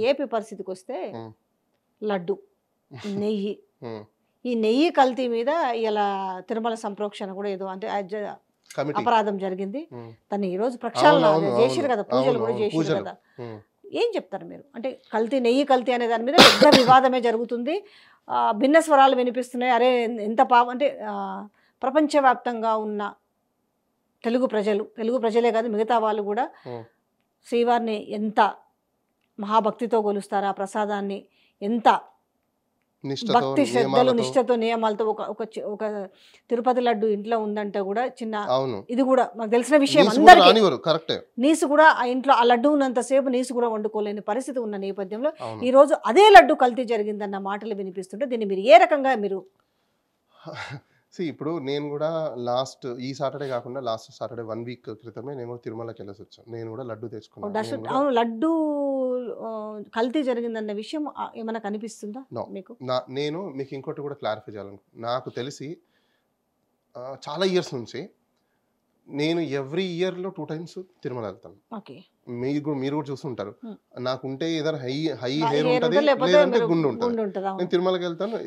AP పరిస్థితికి వస్తే లడ్డు, నెయ్యి, ఈ నెయ్యి కల్తీ మీద ఇలా తిరుమల సంప్రోక్షణ కూడా ఏదో అంటే అపరాధం జరిగింది. తను ఈ రోజు ప్రక్షాళన చేసిరు కదా, పూజలు కూడా చేసిరు కదా. ఏం చెప్తారు మీరు? అంటే కల్తీ, నెయ్యి కల్తీ అనే దాని మీద పెద్ద వివాదమే జరుగుతుంది. భిన్న స్వరాలు వినిపిస్తున్నాయి. అరే ఎంత పాపం అంటే ప్రపంచవ్యాప్తంగా ఉన్న తెలుగు ప్రజలే కాదు మిగతా వాళ్ళు కూడా శ్రీవారిని ఎంత మహాభక్తితో కొలుస్తారు, ఆ ప్రసాదాన్ని ఎంత భక్తి శ్రద్ధలు నిష్ఠతో నియమాలతో ఒక తిరుపతి లడ్డు ఇంట్లో ఉందంటే కూడా చిన్న ఇది కూడా మాకు తెలిసిన విషయం. అందరికీ నీసు కూడా ఆ ఇంట్లో ఆ లడ్డు ఉన్నంతసేపు నీసు కూడా వండుకోలేని పరిస్థితి ఉన్న నేపథ్యంలో ఈ రోజు అదే లడ్డు కల్తీ జరిగిందన్న మాటలు వినిపిస్తుంటే దీన్ని మీరు ఏ రకంగా మీరు? ఇప్పుడు నేను కూడా ఈ సాటర్డే కాకుండా లాస్ట్ సాటర్డే 1 వీక్ క్రితమే నేను కూడా తిరుమలకి వెళ్ళేసి వచ్చాను. నేను కూడా లడ్డు తెచ్చుకున్నాను. అవును, లడ్డు కల్తీ జరిగిందన్న విషయం ఏమైనా కనిపిస్తుందా మీకు? నేను మీకు ఇంకోటి కూడా క్లారిఫై చేయాలనుకుంటున్నాను. నాకు తెలిసి చాలా ఇయర్స్ నుంచి నేను ఎవ్రీ ఇయర్లో 2 times తిరుమల వెళ్తాను. మీరు కూడా చూస్తుంటారు. నాకుంటే ఏదైనా హై హెయిర్ ఉంటుంది, లేదంటే గుండు ఉంటుంది. నేను తిరుమలకి వెళ్తాను.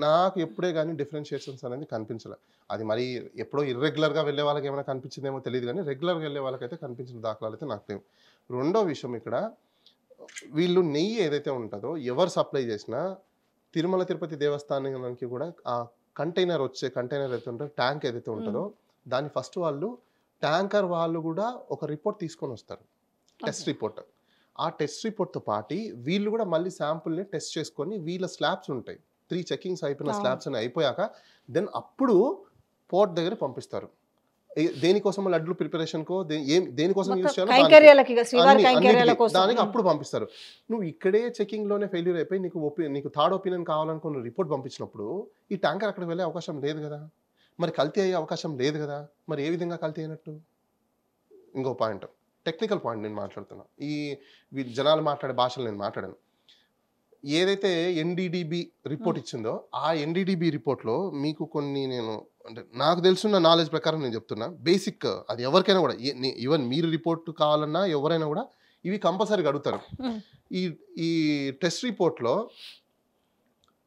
నాకు ఎప్పుడే కానీ డిఫరెన్షియేషన్స్ అనేది కనిపించలే. అది మరి ఎప్పుడో ఇర్రెగ్యులర్గా వెళ్ళే వాళ్ళకి ఏమైనా కనిపించిందేమో తెలియదు, కానీ రెగ్యులర్గా వెళ్ళే వాళ్ళకైతే కనిపించిన దాఖలాలు అయితే నాకు లేవు. రెండో విషయం, ఇక్కడ వీళ్ళు నెయ్యి ఏదైతే ఉంటుందో ఎవరు సప్లై చేసినా తిరుమల తిరుపతి దేవస్థానానికి కూడా ఆ కంటైనర్ అయితే ఉంటుందో, ట్యాంక్ ఏదైతే ఉంటుందో దాన్ని ఫస్ట్ వాళ్ళు ట్యాంకర్ వాళ్ళు కూడా ఒక రిపోర్ట్ తీసుకొని వస్తారు, టెస్ట్ రిపోర్ట్. ఆ టెస్ట్ రిపోర్ట్తో పాటు వీళ్ళు కూడా మళ్ళీ శాంపుల్ని టెస్ట్ చేసుకొని వీళ్ళ స్లాబ్స్ ఉంటాయి, 3 చెకింగ్స్ అయిపోయిన స్లాబ్స్ అని అయిపోయాక దెన్ అప్పుడు పోర్ట్ దగ్గర పంపిస్తారు. దేనికోసం లడ్లు ప్రిపరేషన్కో దేనికోసం యూజ్ చేయాలో దానికి అప్పుడు పంపిస్తారు. నువ్వు ఇక్కడే చెకింగ్లోనే ఫెయిల్యూర్ అయిపోయి నీకు థర్డ్ ఒపీనియన్ కావాలనుకున్న రిపోర్ట్ పంపించినప్పుడు ఈ ట్యాంకర్ అక్కడికి వెళ్ళే అవకాశం లేదు కదా, మరి కల్తీ అయ్యే అవకాశం లేదు కదా. మరి ఏ విధంగా కల్తీ అయినట్టు? ఇంకో పాయింట్, టెక్నికల్ పాయింట్ నేను మాట్లాడుతున్నా. జనాలు మాట్లాడే భాషలు నేను మాట్లాడాను. ఏదైతే ఎన్డీడీబీ రిపోర్ట్ ఇచ్చిందో ఆ ఎన్డీడీబీ రిపోర్ట్లో మీకు కొన్ని అంటే నాకు తెలుసున్న నాలెడ్జ్ ప్రకారం నేను చెప్తున్నా. బేసిక్ అది ఎవరికైనా కూడా, ఈవెన్ మీరు రిపోర్ట్ కావాలన్నా ఎవరైనా కూడా ఇవి కంపల్సరీగా అడుగుతారు. ఈ టెస్ట్ రిపోర్ట్లో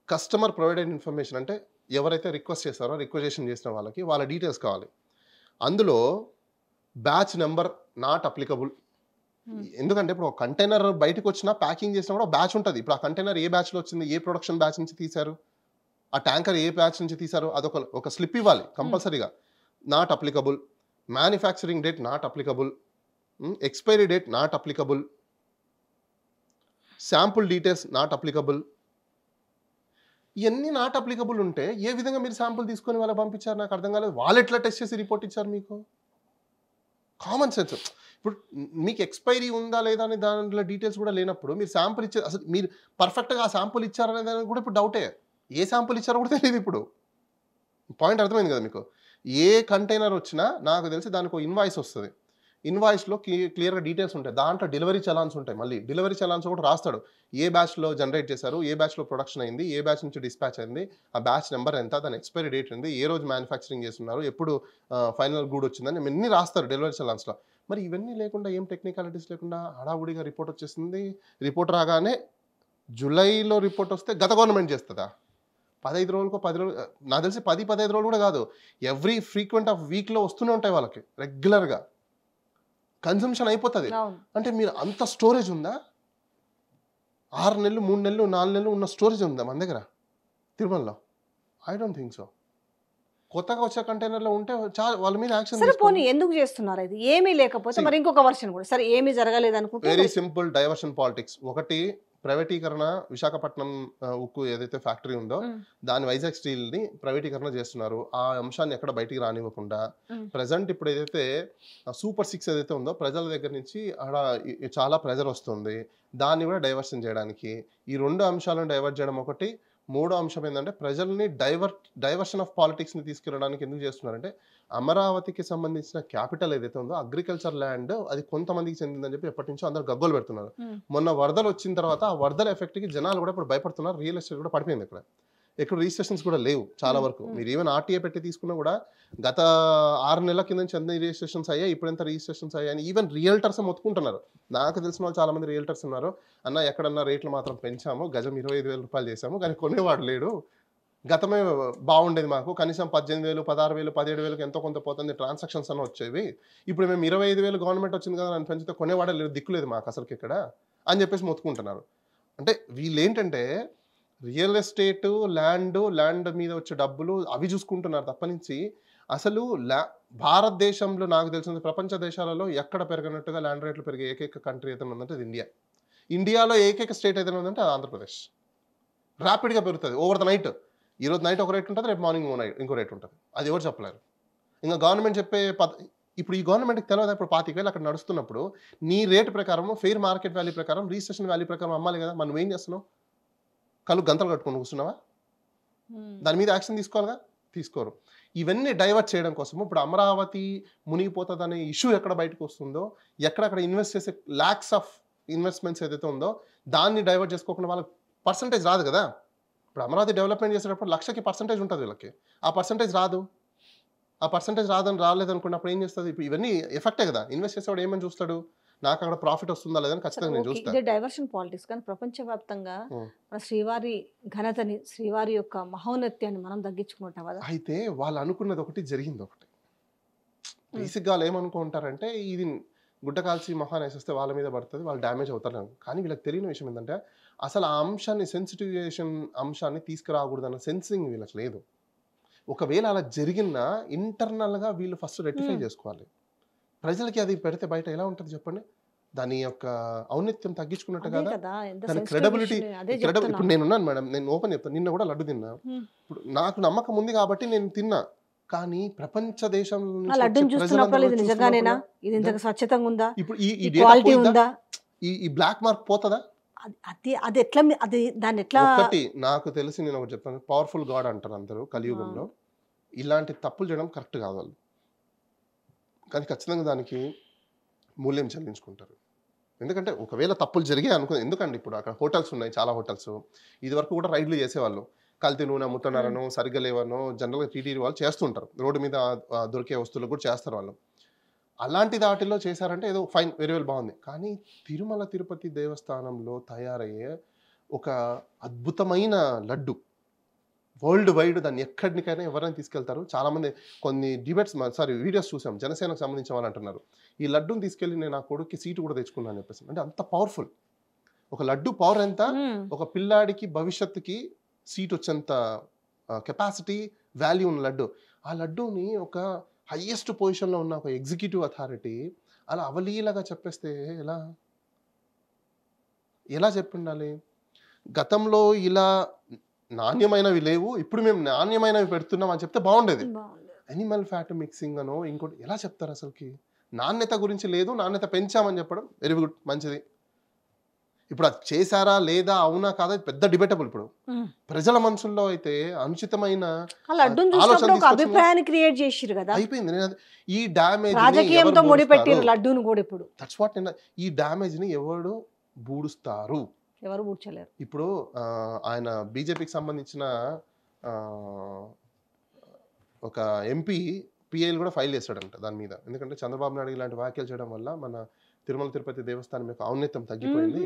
కస్టమర్ ప్రొవైడెడ్ ఇన్ఫర్మేషన్, అంటే ఎవరైతే రిక్వెస్ట్ చేస్తారో రిక్వెజేషన్ చేసిన వాళ్ళ డీటెయిల్స్ కావాలి. అందులో బ్యాచ్ నెంబర్ నాట్ అప్లికబుల్. ఎందుకంటే ఇప్పుడు ఒక కంటైనర్ బయటకు వచ్చినా ప్యాకింగ్ చేసినా కూడా బ్యాచ్ ఉంటుంది. ఇప్పుడు ఆ కంటైనర్ ఏ బ్యాచ్లో వచ్చింది, ఏ ప్రొడక్షన్ బ్యాచ్ నుంచి తీశారు, ఆ ట్యాంకర్ ఏ బ్యాచ్ నుంచి తీశారు, అదొక స్లిప్ ఇవ్వాలి కంపల్సరీగా. Not applicable, manufacturing date not applicable, expiry date not applicable, sample details not applicable. ఇవన్నీ నాట్ అప్లికబుల్ ఉంటే ఏ విధంగా మీరు శాంపుల్ తీసుకొని వాళ్ళకి పంపించారు నాకు అర్థం కాలేదు. వాళ్ళు ఎట్లా టెస్ట్ చేసి రిపోర్ట్ ఇచ్చారు? మీకు కామన్ సెన్స్. ఇప్పుడు మీకు ఎక్స్పైరీ ఉందా లేదా అనే దాంట్లో డీటెయిల్స్ కూడా లేనప్పుడు మీరు శాంపుల్ ఇచ్చారు, అసలు మీరు పర్ఫెక్ట్గా ఆ శాంపుల్ ఇచ్చారనే దానికి కూడా ఇప్పుడు డౌటే. ఏ శాంపుల్ ఇచ్చారో కూడా తెలియదు. ఇప్పుడు పాయింట్ అర్థమైంది కదా మీకు? ఏ కంటైనర్ వచ్చినా నాకు తెలిసి దానికి ఒక ఇన్వాయిస్ వస్తుంది. ఇన్వాయిస్లో క్లియర్గా డీటెయిల్స్ ఉంటాయి. దాంట్లో డెలివరీ చలాన్స్ ఉంటాయి. మళ్ళీ డెలివరీ చలాన్స్ కూడా రాస్తాడు. ఏ బ్యాచ్లో జనరేట్ చేశారు, ఏ బ్యాచ్లో ప్రొడక్షన్ అయింది, ఏ బ్యాచ్ నుంచి డిస్పాచ్ అయింది, ఆ బ్యాచ్ నెంబర్ ఎంత, దాని ఎక్స్పైరీ డేట్ ఉంది, ఏ రోజు మ్యానుఫ్యాక్చరింగ్ చేస్తున్నారు, ఎప్పుడు ఫైనల్ గూడ్ వచ్చిందని ఇవన్నీ రాస్తారు డెలివరీ చలాన్స్లో. మరి ఇవన్నీ లేకుండా, ఏం టెక్నికాలిటీస్ లేకుండా హడావుడిగా రిపోర్ట్ వచ్చేసింది. రిపోర్ట్ రాగానే జూలైలో రిపోర్ట్ వస్తే గత గవర్నమెంట్ చేస్తుందా? 15 రోజులకో 10 రోజులు, నాకు తెలిసి 10-15 రోజులు కూడా కాదు, ఎవ్రీ ఫ్రీక్వెంట్ ఆఫ్ వీక్లో వస్తూనే ఉంటాయి వాళ్ళకి రెగ్యులర్గా. కన్సంప్షన్ అయిపోతుంది. అంటే మీరు అంత స్టోరేజ్ ఉందా? 6 నెలలు 3 నెలలు 4 నెలలు ఉన్న స్టోరేజ్ ఉందా మన దగ్గర తిరుమలలో? I don't think so. కొత్తగా వచ్చే కంటైనర్లో ఉంటే చాలా వాళ్ళ మీద యాక్షన్. సరే పోనీ ఎందుకు చేస్తున్నారు? ఇది ఏమీ లేకపోతే మరి ఇంకొక వర్షన్ కూడా సరే ఏమీ జరగలేదు అనుకుంటే వెరీ సింపుల్ డైవర్షన్ పాలిటిక్స్. ఒకటి ప్రైవేటీకరణ, విశాఖపట్నం ఉక్కు ఏదైతే ఫ్యాక్టరీ ఉందో దాని వైజాగ్ స్టీల్ని ప్రైవేటీకరణ చేస్తున్నారు. ఆ అంశాన్ని ఎక్కడ బయటికి రానివ్వకుండా ప్రజెంట్ ఇప్పుడు ఏదైతే సూపర్ 6 ఏదైతే ఉందో ప్రజల దగ్గర నుంచి అక్కడ చాలా ప్రెజర్ వస్తుంది. దాన్ని కూడా డైవర్షన్ చేయడానికి ఈ 2 అంశాలను డైవర్ట్ చేయడం ఒకటి. మూడో అంశం ఏంటంటే ప్రజల్ని డైవర్షన్ ఆఫ్ పాలిటిక్స్ని తీసుకెళ్ళడానికి ఎందుకు చేస్తున్నారంటే అమరావతికి సంబంధించిన క్యాపిటల్ ఏదైతే ఉందో అగ్రికల్చర్ ల్యాండ్ అది కొంతమందికి చెందిందని చెప్పి ఎప్పటి నుంచో అందరూ గగ్గోలు పెడుతున్నారు. మొన్న వరదలు వచ్చిన తర్వాత ఆ వరదల ఎఫెక్ట్కి జనాలు కూడా ఇప్పుడు భయపడుతున్నారు. రియల్ ఎస్టేట్ కూడా పడిపోయింది ఇక్కడ. ఎక్కడ రిజిస్ట్రేషన్స్ కూడా లేవు చాలా వరకు. మీరు ఈవెన్ ఆర్టీఏ పెట్టి తీసుకున్నా కూడా గత 6 నెలల కింద నుంచి ఎన్ని రిజిస్ట్రేషన్స్ అయ్యాయి, ఇప్పుడు ఎంత రిజిస్ట్రేషన్స్ అయ్యాయని ఈవెన్ రియల్టర్స్ మొత్తుకుంటున్నారు. నాకు తెలిసిన వాళ్ళు చాలా మంది రియల్టర్స్ ఉన్నారు, అన్న ఎక్కడన్నా రేట్లు మాత్రం పెంచాము, గజం 25,000 రూపాయలు చేసాము, కానీ కొనేవాడు లేడు, గతమే బాగుండేది మాకు, కనీసం 18,000 16,000 17,000 ఎంతో కొంత పోతుంది, ట్రాన్సాక్షన్స్ అన్న వచ్చేవి, ఇప్పుడు మేము 25,000 గవర్నమెంట్ వచ్చింది కదా అని పెంచితే కొనేవాడే లేదు, దిక్కులేదు మాకు అసలుకి ఇక్కడ అని చెప్పేసి మొత్తుకుంటున్నారు. అంటే వీళ్ళు ఏంటంటే రియల్ ఎస్టేట్, ల్యాండ్ మీద వచ్చే డబ్బులు అవి చూసుకుంటున్నారు తప్పనించి అసలు భారతదేశంలో నాకు తెలిసిన ప్రపంచ దేశాలలో ఎక్కడ పెరగనట్టుగా ల్యాండ్ రేట్లు పెరిగే ఏకైక కంట్రీ ఏదైనా ఉందంటే అది ఇండియా. ఇండియాలో ఏకైక స్టేట్ ఏదైనా ఉందంటే అది ఆంధ్రప్రదేశ్. ర్యాపిడ్గా పెరుగుతుంది ఓవర్ ద నైట్. ఈరోజు నైట్ ఒక రేట్ ఉంటుంది, రేపు మార్నింగ్ ఇంకో రేట్ ఉంటుంది, అది ఎవరు చెప్పలేరు. ఇంకా గవర్నమెంట్ చెప్పే ఇప్పుడు ఈ గవర్నమెంట్కి తెలియదు, ఇప్పుడు 25,000 అక్కడ నడుస్తున్నప్పుడు నీ రేటు ప్రకారం ఫెయిర్ మార్కెట్ వాల్యూ ప్రకారం రిజిస్ట్రేషన్ వాల్యూ ప్రకారం అమ్మాలి కదా. మనం ఏం చేస్తున్నావు, కళ్ళు గంతలు కట్టుకొని కూర్చున్నావా? దాని మీద యాక్షన్ తీసుకోవాలిగా, తీసుకోరు. ఇవన్నీ డైవర్ట్ చేయడం కోసం ఇప్పుడు అమరావతి మునిగిపోతుంది అనే ఇష్యూ ఎక్కడ బయటకు వస్తుందో, ఎక్కడక్కడ ఇన్వెస్ట్ చేసే ల్యాక్స్ ఆఫ్ ఇన్వెస్ట్మెంట్స్ ఏదైతే ఉందో దాన్ని డైవర్ట్ చేసుకోకుండా వాళ్ళకి పర్సంటేజ్ రాదు కదా. ఇప్పుడు అమరావతి డెవలప్మెంట్ చేసేటప్పుడు 1,00,000కి పర్సంటేజ్ ఉంటుంది వీళ్ళకి, ఆ పర్సంటేజ్ రాదు. ఆ పర్సంటేజ్ రాలేదనుకున్నప్పుడు ఏం చేస్తుంది, ఇప్పుడు ఇవన్నీ ఎఫెక్టే కదా. ఇన్వెస్ట్ చేసేవాడు ఏమని చూస్తాడు, నాకు అక్కడ ప్రాఫిట్ వస్తుందా లేదని ఖచ్చితంగా నేను చూస్తాను. ఇదే డైవర్షన్ పాలిటిక్స్. కానీ ప్రపంచవ్యాప్తంగా మన శ్రీవారి ఘనతని, శ్రీవారి యొక్క మహోన్నత్యాన్ని మనం తగ్గించుకుంటాం కదా. అయితే వాళ్ళు అనుకున్నది ఒకటి, జరిగింది ఒకటి. బేసిక్గా వాళ్ళు ఏమనుకుంటారంటే ఇది గుడ్డ కాల్చి మొహాన్ని వేసేస్తే వాళ్ళ మీద పడుతుంది, వాళ్ళు డ్యామేజ్ అవుతారు. కానీ వీళ్ళకి తెలియని విషయం ఏంటంటే అసలు ఆ అంశాన్ని, సెన్సిటివేషన్ అంశాన్ని తీసుకురాకూడదన్న సెన్సింగ్ వీళ్ళకి లేదు. ఒకవేళ అలా జరిగినా ఇంటర్నల్గా వీళ్ళు ఫస్ట్ రెక్టిఫై చేసుకోవాలి. ప్రజలకి అది పెడితే బయట ఎలా ఉంటుంది చెప్పండి, దాని యొక్క ఔన్నత్యం తగ్గించుకున్నట్టు కదా, దాని క్రెడిబిలిటీ. ఇప్పుడు నేనున్నాను మేడం, నేను ఓపెన్ చెప్తాను, నిన్న కూడా లడ్డు తిన్నా. ఇప్పుడు నాకు నమ్మకం ఉంది కాబట్టి నేను తిన్నా, కానీ ప్రపంచ దేశం ఇప్పుడు ఈ బ్లాక్ మార్క్ పోతుందా? అది ఎట్లా, అది దాన్ని ఎట్లా? ఒకటి నాకు తెలిసి నేను ఒకటి చెప్తాను, పవర్ఫుల్ గాడ్ అంటారు అందరూ కలియుగంలో. ఇలాంటి తప్పులు చేయడం కరెక్ట్ కాదు వాళ్ళు, కానీ ఖచ్చితంగా దానికి మూల్యం చెల్లించుకుంటారు. ఎందుకంటే ఒకవేళ తప్పులు జరిగాయి అనుకో, ఎందుకంటే ఇప్పుడు అక్కడ హోటల్స్ ఉన్నాయి, చాలా హోటల్స్ ఇది వరకు కూడా రైడ్లు చేసేవాళ్ళు, కల్తీ నూనె అమ్ముతున్నారనో సరిగ్గా లేవనో జనరల్గా టీటీడీ వాళ్ళు చేస్తుంటారు, రోడ్డు మీద దొరికే వస్తువులు కూడా చేస్తారు వాళ్ళు. అలాంటి వాటిల్లో చేశారంటే ఏదో ఫైన్, వెరీ వెల్, బాగుంది. కానీ తిరుమల తిరుపతి దేవస్థానంలో తయారయ్యే ఒక అద్భుతమైన లడ్డు వరల్డ్ వైడ్, దాన్ని ఎక్కడికైనా ఎవరైనా తీసుకెళ్తారు. చాలామంది కొన్ని వీడియోస్ చూసాం, జనసేనకు సంబంధించిన వాళ్ళు అంటున్నారు ఈ లడ్డూని తీసుకెళ్ళి నేను నా కొడుక్కి సీటు కూడా తెచ్చుకున్నాను అని చెప్పేసి. అంటే అంత పవర్ఫుల్ ఒక లడ్డు పవర్ ఎంత, ఒక పిల్లాడికి భవిష్యత్తుకి సీట్ వచ్చేంత కెపాసిటీ, వాల్యూ ఉన్న లడ్డు. ఆ లడ్డూని ఒక హైయెస్ట్ పొజిషన్లో ఉన్న ఒక ఎగ్జిక్యూటివ్ అథారిటీ అలా అవలీలగా చెప్పేస్తే ఎలా చెప్పుండాలి? గతంలో ఇలా నాణ్యమైనవి లేవు, ఇప్పుడు మేము నాణ్యమైనవి పెడుతున్నాం అని చెప్తే బాగుండేది. అనిమల్ ఫ్యాట్ మిక్సింగ్ అనో ఇంకోటి ఎలా చెప్తారు అసలుకి? నాణ్యత గురించి లేదు, నాణ్యత పెంచామని చెప్పడం వెరీ గుడ్, మంచిది. ఇప్పుడు అది చేశారా లేదా, అవునా కాదా, పెద్ద డిబేటబుల్. ఇప్పుడు ప్రజల మనసుల్లో అయితే అనుచితమైన అభిప్రాయాన్ని క్రియేట్ చేసిరు కదా, అయిపోయింది. ఈ డ్యామేజ్ రాజకీయంతో ముడిపెట్టిరు లడ్డూను కూడా. ఇప్పుడు దట్స్ వాట్, ఈ డ్యామేజ్ ని ఎవరు బూడుస్తారు? ఎవరు బూడ్చలేరు. ఇప్పుడు ఆయన బీజేపీకి సంబంధించిన ఒక ఎంపీ పిఐలు కూడా ఫైల్ చేశాడంట దాని మీద. ఎందుకంటే చంద్రబాబు నాయుడు ఇలాంటి వ్యాఖ్యలు చేయడం వల్ల మన తిరుమల తిరుపతి దేవస్థానం యొక్క ఔన్నత్యం తగ్గిపోయింది.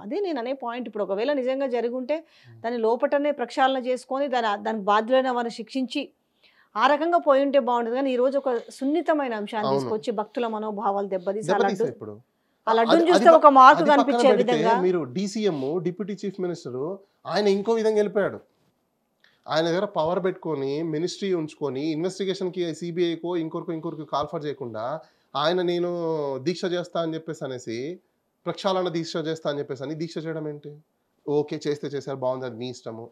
అదే నేను అనే పాయింట్. ఇప్పుడు ఒకవేళ నిజంగా జరుగుంటే దాని లోపటనే ప్రక్షాళన చేసుకొని దానికి బాధ్యులైన వారిని శిక్షించి ఆ రకంగా పోయి ఉంటే బాగుంటుంది. కానీ ఈ రోజు ఒక సున్నితమైన అంశాన్ని తీసుకొచ్చి భక్తుల మనోభావాలు దెబ్బతీసి ఇప్పుడు ఆ లడ్డూని చూస్తే ఒక మార్పు కనిపించే విధంగా మీరు డీసీఎం, డిప్యూటీ చీఫ్ మినిస్టర్, ఆయన ఇంకో విధంగా వెళ్ళిపోయాడు. ఆయన దగ్గర పవర్ పెట్టుకొని మినిస్ట్రీ ఉంచుకొని ఇన్వెస్టిగేషన్కి సిబిఐకో ఇంకొకరికి కాల్ఫర్ చేయకుండా ఆయన నేను దీక్ష చేస్తా అని చెప్పేసి అనేసి, ప్రక్షాళన దీక్ష చేస్తా అని చెప్పేసి అని దీక్ష చేయడం ఏంటి? ఓకే, చేస్తే చేశారు, బాగుంది, అది మీ ఇష్టము.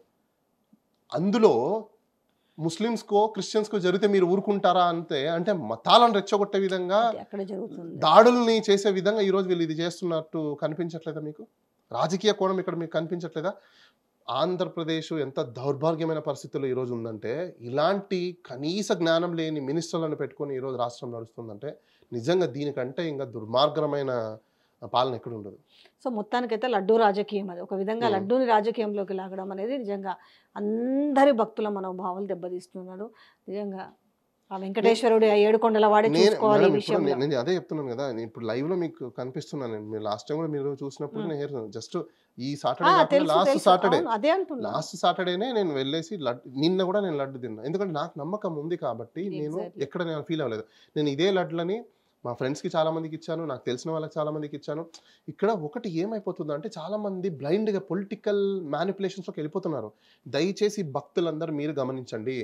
అందులో ముస్లిమ్స్కో క్రిస్టియన్స్కో జరిగితే మీరు ఊరుకుంటారా అంతే? అంటే మతాలను రెచ్చగొట్టే విధంగా, దాడుల్ని చేసే విధంగా ఈరోజు వీళ్ళు ఇది చేస్తున్నట్టు కనిపించట్లేదా మీకు? రాజకీయ కోణం ఇక్కడ మీకు కనిపించట్లేదా? ఆంధ్రప్రదేశ్ ఎంత దౌర్భాగ్యమైన పరిస్థితుల్లో ఈరోజు ఉందంటే, ఇలాంటి కనీస జ్ఞానం లేని మినిస్టర్లను పెట్టుకొని ఈరోజు రాష్ట్రం నడుస్తుందంటే నిజంగా దీనికంటే ఇంకా దుర్మార్గమైన పాలన ఎక్కడ ఉండదు. సో మొత్తానికైతే లడ్డూ రాజకీయం అది ఒక విధంగా లడ్డూని రాజకీయంలోకి లాగడం అనేది నిజంగా అందరి భక్తుల మనోభావాలు దెబ్బతీస్తున్నారు. నిజంగా ఆ వెంకటేశ్వరుడు ఆ 7 కొండల వాడే చూసుకోవాలి ఈ విషయంలో. నేను అదే చెప్తున్నాను కదా, నేను ఇప్పుడు లైవ్ లో మీకు కనిపిస్తున్నాను. మీరు లాస్ట్ టైం కూడా మీరు చూసినప్పుడు నేను జస్ట్ ఈ సాటర్డే లాస్ట్ సాటర్డేనే నేను వెళ్ళేసి నిన్న కూడా నేను లడ్డు తిన్నా. ఎందుకంటే నాకు నమ్మకం ఉంది కాబట్టి నేను ఎక్కడ నేను ఫీల్ అవ్వలేదు. నేను ఇదే లడ్లని మా ఫ్రెండ్స్కి చాలా మందికి ఇచ్చాను, నాకు తెలిసిన వాళ్ళకి చాలా మందికి ఇచ్చాను. ఇక్కడ ఒకటి ఏమైపోతుందో అంటే చాలా మంది బ్లైండ్గా పొలిటికల్ మ్యానిపులేషన్స్లోకి వెళ్ళిపోతున్నారు. దయచేసి భక్తులందరూ మీరు గమనించండి,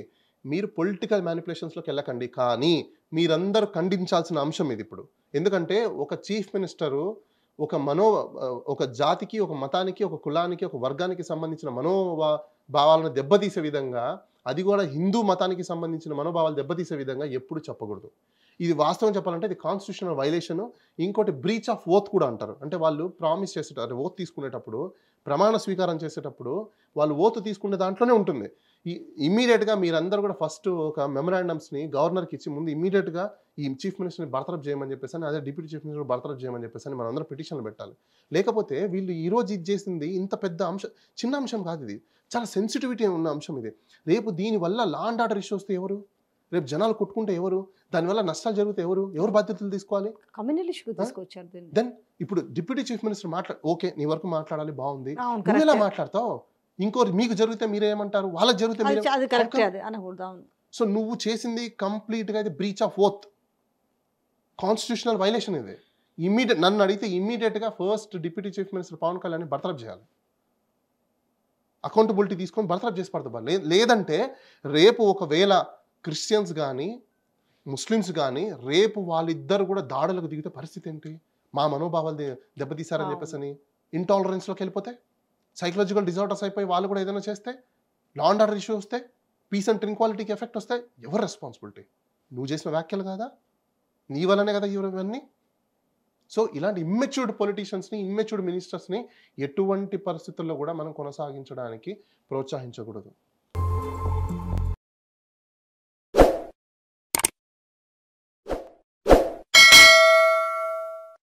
మీరు పొలిటికల్ మ్యానిపులేషన్స్లోకి వెళ్ళకండి. కానీ మీరందరూ ఖండించాల్సిన అంశం ఇది ఇప్పుడు. ఎందుకంటే ఒక చీఫ్ మినిస్టరు ఒక జాతికి, ఒక మతానికి, ఒక కులానికి, ఒక వర్గానికి సంబంధించిన భావాలను దెబ్బతీసే విధంగా, అది కూడా హిందూ మతానికి సంబంధించిన మనోభావాలు దెబ్బతీసే విధంగా ఎప్పుడు చెప్పకూడదు. ఇది వాస్తవం చెప్పాలంటే ఇది కాన్స్టిట్యూషనల్ వైలేషన్. ఇంకోటి బ్రీచ్ ఆఫ్ ఓత్ కూడా అంటారు. అంటే వాళ్ళు ప్రామిస్ చేసేటప్పుడు, ఓత్ తీసుకునేటప్పుడు, ప్రమాణ స్వీకారం చేసేటప్పుడు వాళ్ళు ఓత్ తీసుకునే దాంట్లోనే ఉంటుంది. ఇమ్మీడియట్గా మీరందరూ కూడా ఫస్ట్ ఒక మెమరాండమ్స్ని గవర్నర్కి ఇచ్చి ముందు ఇమ్మీడియట్గా ఈ చీఫ్ మినిస్టర్ని బర్తరఫ్ చేయమని చెప్పేసి, అదే డిప్యూటీ చీఫ్ మినిస్టర్ బర్తరఫ్ చేయమని చెప్పేసి మనం అందరం పిటిషన్లు పెట్టాలి. లేకపోతే వీళ్ళు ఈరోజు ఇది చేసింది ఇంత పెద్ద అంశం, చిన్న అంశం కాదు, ఇది చాలా సెన్సిటివిటీ ఉన్న అంశం ఇది. రేపు దీనివల్ల లా అండ్ ఆర్డర్ ఇష్యూ వస్తే ఎవరు, రేపు జనాలు కొట్టుకుంటే ఎవరు, దానివల్ల నష్టాలు జరిగితే ఎవరు బాధ్యతలు తీసుకోవాలి? కమ్యూనల్ ఇష్యూ తీసుకొచ్చారు. దెన్ ఇప్పుడు డిప్యూటీ చీఫ్ మినిస్టర్ ఓకే నీ వరకు మాట్లాడాలి, బాగుంది, నువ్వు ఎలా మాట్లాడతావు? ఇంకోరు మీకు జరిగితే మీరేమంటారు, వాళ్ళకి జరిగితే సో నువ్వు చేసింది కంప్లీట్గా ఇది breach of oath, constitutional violation ఇది. నన్ను అడిగితే ఇమ్మీడియట్గా first deputy chief minister Pawan Kalyan బర్తరఫ్ చేయాలి, అకౌంటబిలిటీ తీసుకొని బర్తరఫ్ చేసి పడతారు. లేదంటే రేపు ఒకవేళ క్రిస్టియన్స్ కానీ ముస్లిమ్స్ కానీ రేపు వాళ్ళిద్దరు కూడా దాడులకు దిగితే పరిస్థితి ఏంటి? మా మనోభావాలు దెబ్బతీశారని చెప్పేసి అని ఇంటాలరెన్స్లోకి వెళ్ళిపోతే, సైకలాజికల్ డిజార్డర్స్ అయిపోయి వాళ్ళు కూడా ఏదైనా చేస్తే, లా అండ్ ఆర్డర్ ఇష్యూ వస్తే, పీస్ అండ్ ట్రాంక్విలిటీకి ఎఫెక్ట్ వస్తే ఎవరు రెస్పాన్సిబిలిటీ? నువ్వు చేసిన వ్యాఖ్యలు కాదా, నీ వల్లనే కదా ఇవన్నీ. సో ఇలాంటి ఇమ్మెచ్యూర్డ్ పొలిటీషియన్స్ని, ఇమ్మెచ్యూర్డ్ మినిస్టర్స్ని ఎటువంటి పరిస్థితుల్లో కూడా మనం కొనసాగించడానికి ప్రోత్సహించకూడదు.